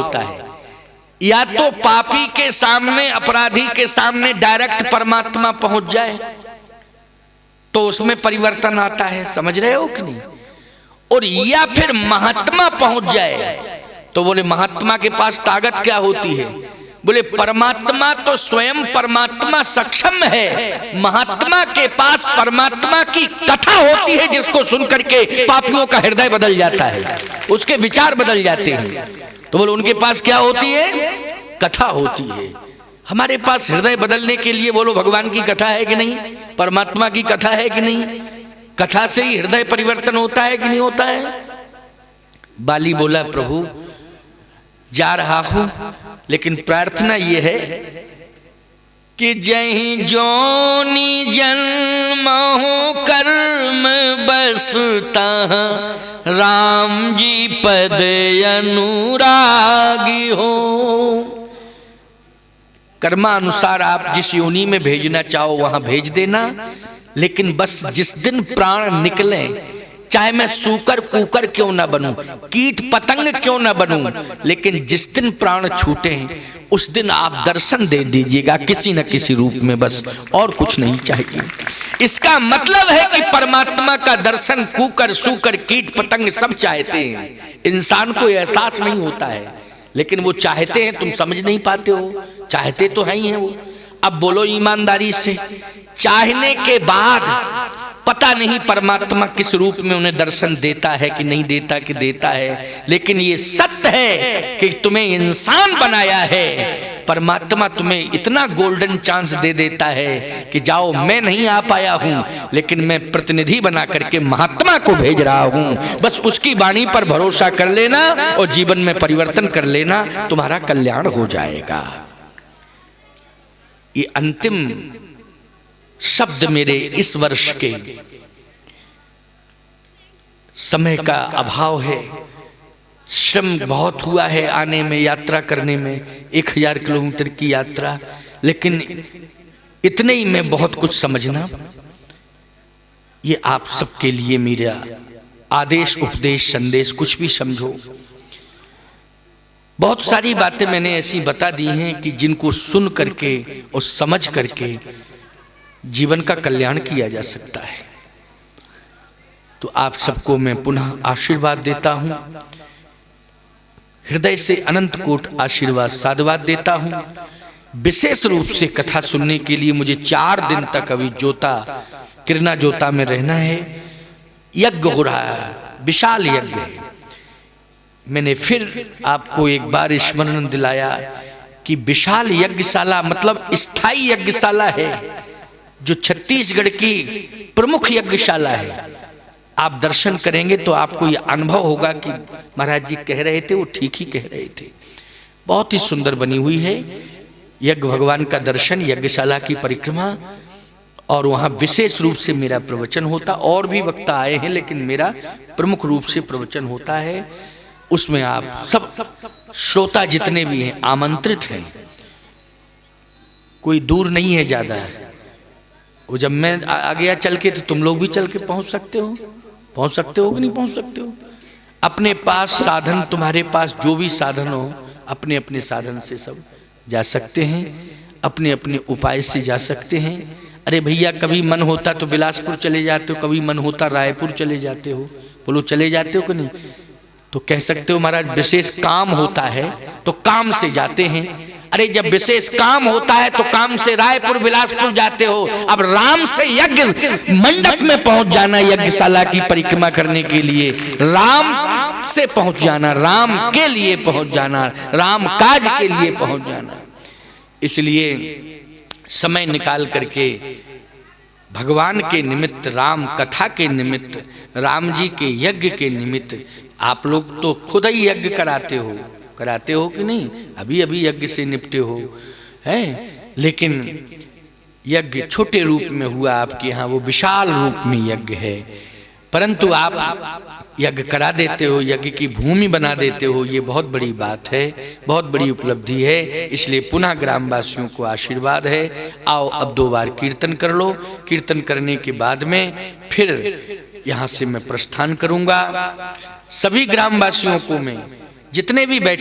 होता है, या तो पापी के सामने, अपराधी के सामने डायरेक्ट परमात्मा पहुंच जाए तो उसमें परिवर्तन आता है, समझ रहे हो कि नहीं, और या फिर महात्मा पहुंच जाए। तो बोले महात्मा के पास ताकत क्या होती है? बोले परमात्मा तो स्वयं परमात्मा सक्षम है, महात्मा के पास परमात्मा की कथा होती है जिसको सुन करके पापियों का हृदय बदल जाता है, उसके विचार बदल जाते हैं। तो बोले उनके पास क्या होती है? कथा होती है। हमारे पास हृदय बदलने के लिए बोलो भगवान की कथा है कि नहीं, परमात्मा की कथा है कि नहीं? कथा से ही हृदय परिवर्तन होता है कि नहीं होता है? बाली बोला प्रभु जा रहा हूं, लेकिन प्रार्थना ये है कि जहीं जोनी जन्म हो कर्म बसता, राम जी पद अनुरागी हो। कर्मानुसार आप जिस योनि में भेजना चाहो वहां भेज देना, लेकिन बस जिस दिन प्राण निकले, चाहे मैं सूकर कुकर क्यों ना बनूं, कीट पतंग क्यों ना बनूं, लेकिन जिस दिन प्राण छूटे उस दिन आप दर्शन दे दीजिएगा किसी न किसी रूप में, बस और कुछ नहीं चाहिए। इसका मतलब है कि परमात्मा का दर्शन कुकर सूकर कीट पतंग सब चाहते हैं, इंसान को एहसास नहीं होता है, लेकिन वो चाहते हैं, तुम समझ नहीं पाते हो, चाहते तो है ही हैं वो। अब बोलो ईमानदारी से, चाहने के बाद पता नहीं परमात्मा किस रूप में उन्हें दर्शन देता है कि नहीं देता, कि देता है, लेकिन ये सत्य है कि तुम्हें इंसान बनाया है, परमात्मा तुम्हें इतना गोल्डन चांस दे देता है कि जाओ, मैं नहीं आ पाया हूं, लेकिन मैं प्रतिनिधि बना करके महात्मा को भेज रहा हूं, बस उसकी वाणी पर भरोसा कर लेना और जीवन में परिवर्तन कर लेना, तुम्हारा कल्याण हो जाएगा। ये अंतिम शब्द मेरे इस वर्ष के, समय का अभाव है, श्रम बहुत हुआ है आने में, यात्रा करने में, 1000 किलोमीटर की यात्रा, लेकिन इतने ही में बहुत कुछ समझना। ये आप सबके लिए मेरा आदेश, उपदेश, संदेश, कुछ भी समझो। बहुत सारी बातें मैंने ऐसी बता दी हैं कि जिनको सुन करके और समझ करके जीवन का कल्याण किया जा सकता है। तो आप सबको मैं पुनः आशीर्वाद देता हूं, हृदय से अनंत कोट आशीर्वाद साधुवाद देता हूं। विशेष रूप से कथा सुनने के लिए मुझे 4 दिन तक अभी जोता, किरना जोता में रहना है। यज्ञ हो रहा है, विशाल यज्ञ है। मैंने फिर आपको एक बार स्मरण दिलाया कि विशाल यज्ञशाला मतलब स्थायी यज्ञशाला है, जो छत्तीसगढ़ की प्रमुख यज्ञशाला है। आप दर्शन करेंगे तो आपको ये अनुभव होगा कि महाराज जी कह रहे थे वो ठीक ही कह रहे थे। बहुत ही सुंदर बनी हुई है यज्ञ भगवान का दर्शन, यज्ञशाला की परिक्रमा, और वहाँ विशेष रूप से मेरा प्रवचन होता। और भी वक्ता आए हैं, लेकिन मेरा प्रमुख रूप से प्रवचन होता है। उसमें आप सब श्रोता जितने भी हैं आमंत्रित हैं, कोई दूर नहीं है ज़्यादा। वो जब मैं आ गया चल के तो तुम लोग भी चल के पहुंच सकते हो, पहुंच सकते हो कि नहीं पहुंच सकते हो। अपने पास साधन, तुम्हारे पास जो भी साधन हो, अपने अपने साधन से सब जा सकते हैं, अपने अपने उपाय से जा सकते हैं। अरे भैया कभी मन होता तो बिलासपुर चले जाते हो, कभी मन होता रायपुर चले जाते हो, बोलो चले जाते हो कि नहीं? तो कह सकते हो महाराज विशेष काम होता है तो काम से जाते हैं। अरे जब विशेष काम होता है तो काम से रायपुर बिलासपुर जाते हो। अब राम से यज्ञ मंडप में पहुंच जाना, यज्ञशाला की परिक्रमा करने के लिए राम से पहुंच जाना, राम के लिए पहुंच जाना, राम काज के लिए पहुंच जाना। इसलिए समय निकाल करके भगवान के निमित्त, राम कथा के निमित्त, राम जी के यज्ञ के निमित्त आप लोग तो खुद ही यज्ञ कराते हो कि नहीं? अभी अभी यज्ञ से निपटे हो हैं, लेकिन यज्ञ छोटे रूप में हुआ आपके यहाँ, वो विशाल रूप में यज्ञ है। परंतु आप यज्ञ करा देते हो, यज्ञ की भूमि बना देते हो, ये बहुत बड़ी बात है, बहुत बड़ी उपलब्धि है। इसलिए पुनः ग्रामवासियों को आशीर्वाद है। आओ अब 2 बार कीर्तन कर लो। कीर्तन करने के बाद में फिर यहाँ से मैं प्रस्थान करूँगा। सभी ग्रामवासियों को मैं, जितने भी बैठे